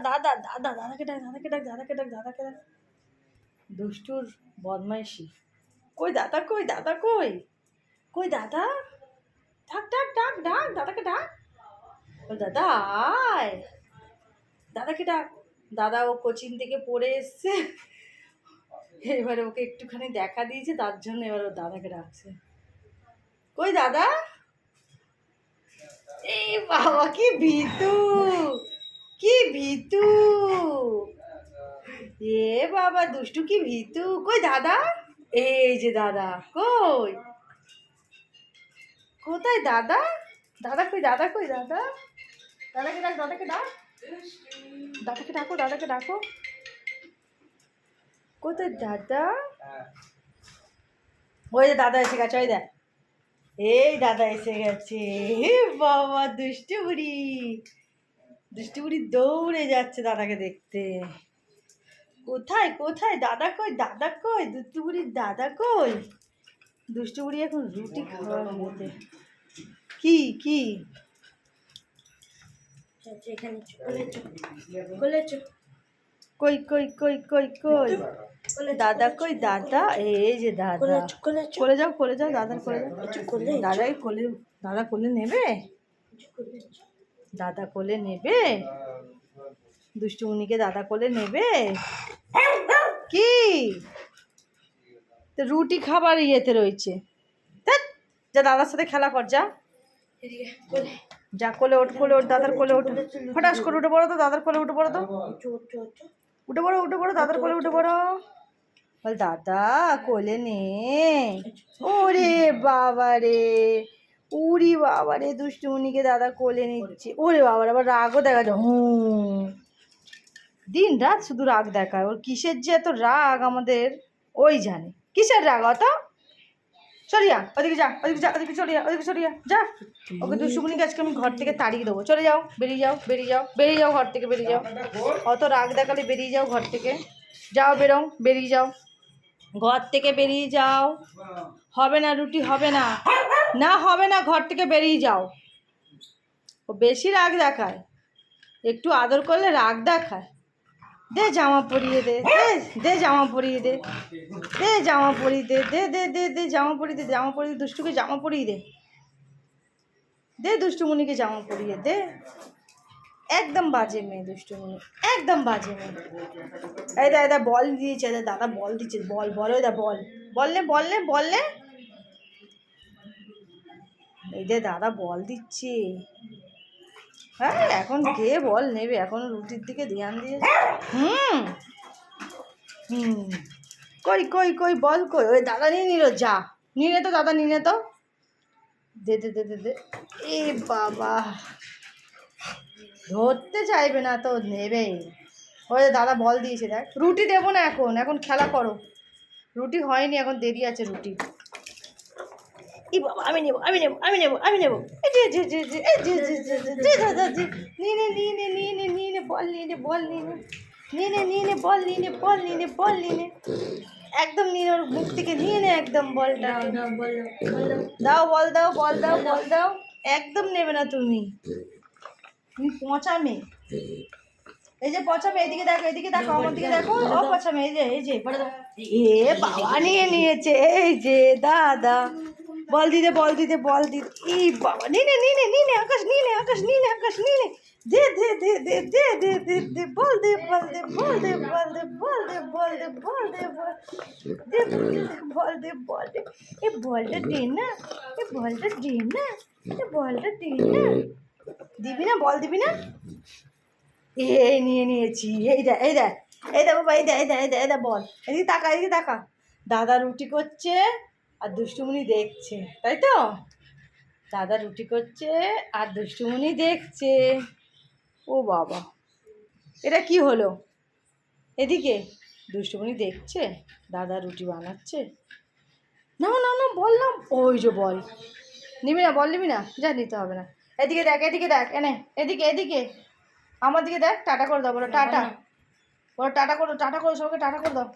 দাদা দাদা দাদাকে ডাক দাদাকে ডাক দাদাকে ডাক দাদাকে ডাক। দুষ্টুর বদমাইশি। কই দাদা কই দাদা কই কই দাদা? ডাক ডাক ডাক ডাক দাদাকে ডাক। দাদা আয়, দাদাকে ডাক। দাদা ও কোচিং থেকে পড়ে এসছে, এবারে ওকে একটুখানি দেখা দিয়েছে, তার জন্য এবার ও দাদাকে ডাকছে। কই দাদা? এই বাবা কি ভীতু, কি ভীতু, এ বাবা দুষ্টু কি ভীতু। কই দাদা? এই যে দাদা। কই কোথায় দাদা? দাদা কই দাদা কই দাদা? দাদাকে ডাক দাদাকে ডাক, দাদাকে ডাকো দাদাকে ডাকো। কোথায় দাদা? ওই যে দাদা এসে গেছে, ওই দেখ, এই দাদা এসে গেছে। বাবা দুষ্টু বুড়ি, দুষ্টু বুড়ি দৌড়ে যাচ্ছে দাদাকে দেখতে। কোথায় কোথায় দাদা কই দাদা কই? দুষ্টু বুড়ির দাদা কই? দুষ্টু বুড়ি এখন রুটি খাওয়ার মধ্যে। কি কি কই কই কই কই কই দাদা কই দাদা? এই যে দাদা। কোলে যাও কোলে যাও, দাদার কোলে যাও। দাদাকে কোলে, দাদা কোলে নেবে, দাদা কোলে নেবে, দুষ্টুমনিকে দাদা কোলে নেবে। কি তো রুটি খাবার ইয়েতে রয়েছে, যা দাদার সাথে খেলা কর, যা যা কোলে ওঠ, কোলে ওঠ, দাদার কোলে ওঠ, ফটাস করে উঠে পড়ো তো, দাদার কোলে উঠে পড়ো তো, উঠে পড়ো উঠে পড়ো, দাদার কোলে উঠে পড়ো। বল দাদা কোলে নে। ওরে বাবা রে, উরি বাবা রে, দুষ্টুমনিকে দাদা কোলে নিচ্ছে। ওরে বাবার আবার রাগও দেখা যায়। দিন রাত শুধু রাগ দেখায়, ওর কিসের যে এত রাগ আমাদের ওই জানে। কিসের রাগ অত? সরিয়া ওদিকে যা, ওদিকে যা, ওদিকে চলিয়া, ওদিকে সরিয়া যা। ওকে দুষ্টুমনিকে আজকে আমি ঘর থেকে তাড়িয়ে দেবো। চলে যাও, বেরিয়ে যাও, বেরিয়ে যাও, বেরিয়ে যাও ঘর থেকে, বেরিয়ে যাও। অত রাগ দেখালে বেরিয়ে যাও ঘর থেকে, যাও বেরো, বেরিয়ে যাও ঘর থেকে, বেরিয়ে যাও। হবে না রুটি হবে না, না হবে না, ঘর থেকে বেরিয়ে যাও। ও বেশি রাগ দেখায়, একটু আদর করলে রাগ দেখায়। দে জামা পরিয়ে দে, দে জামা পরিয়ে দে, দে জামা পরিয়ে দে, দে দে দে দে জামা পরিয়ে দে, জামা পরিয়ে দুষ্টুকে জামা পরিয়ে দে, দে দুষ্টুমনিকে জামা পরিয়ে দে। একদম বাজে মেয়ে দুষ্টুমনি, একদম বাজে মেয়ে। এই দা দাদা বল দিয়েছে, দাদা বল দিচ্ছে, বল বল, ওই দা বল, বললে বললে বললে, এই যে দাদা বল দিচ্ছে। হ্যাঁ এখন কে বল নেবে, এখন রুটির দিকে ধ্যান দিয়ে। হুম হুম কই কই কই বল কই? ওই দাদা নিয়ে নিল, যা নিয়ে নে তো, দাদা নিয়ে নে তো, দে দে দে দে দে। এ বাবা ধরতে চাইবে না তো নেবেই। ওই দাদা বল দিয়েছে, দেখ। রুটি দেবো না এখন, এখন খেলা করো, রুটি হয়নি এখন, দেরি আছে রুটি। ই বাবা আমি নেবো আমি নেবো আমি নেবো আমি নেবো, এই যে যে যে যে এই যে যে যে যে দাদা যে, নিয়ে নে নিয়ে নে নিয়ে নে নিয়ে নে, বল নিয়ে নে, বল নিয়ে নে, নিয়ে নে নিয়ে নে, বল নিয়ে নে, বল নিয়ে নে, বল নিয়ে নে, একদম নিয়ে ওর মুখ থেকে নিয়ে নে একদম বলটা। দাও বল দাও, বল দাও, বল দাও। একদম নেবে না তুমি, তুমি পচা মেয়ে। এই যে পচা মেয়ে, এদিকে দেখো, এদিকে দেখো, আমার দিকে দেখো, ও পচা মেয়ে, এই যে এই যে, এ বাবা নিয়ে নিয়েছে, এই যে দাদা। বল দিদে বল দিদে বল দিদে, ই বাবা নিয়ে নে নিয়ে নে নিয়ে নে, আকাশ নিয়ে নে, আকাশ নিয়ে নে, আকাশ নিয়ে নে, দে দে দে দে দে দে দে দে, বল দে বল দে বল দে বল দে বল দে বল দে বল দে বল দে বল দে, এ বলটা দে না, এ বলটা দে না, এ বলটা দে না। দিবি না বল, দিবি না? এই নিয়ে নিয়েছি, এই দেখ এই দেখ, এই দেখ বাবা, এই দেখ এই দেখ এই দেখ এই দেখ বল, এদিকে তাকা, এদিকে তাকা। দাদা রুটি করছে আর দুষ্টুমনি দেখছে, তাই তো? দাদা রুটি করছে আর দুষ্টুমনি দেখছে। ও বাবা এটা কি হলো? এদিকে দুষ্টুমনি দেখছে, দাদা রুটি বানাচ্ছে। না না না বল না, ওই যে বল নিবি না, বল নিবি না, যা নিতে হবে না। এদিকে দেখ, এদিকে দেখ, এনে এদিকে এদিকে আমার দিকে দেখ, টাটা করে দাও, বলো টাটা, বলো টাটা করো, টাটা করো সবাইকে, টাটা করে দাও।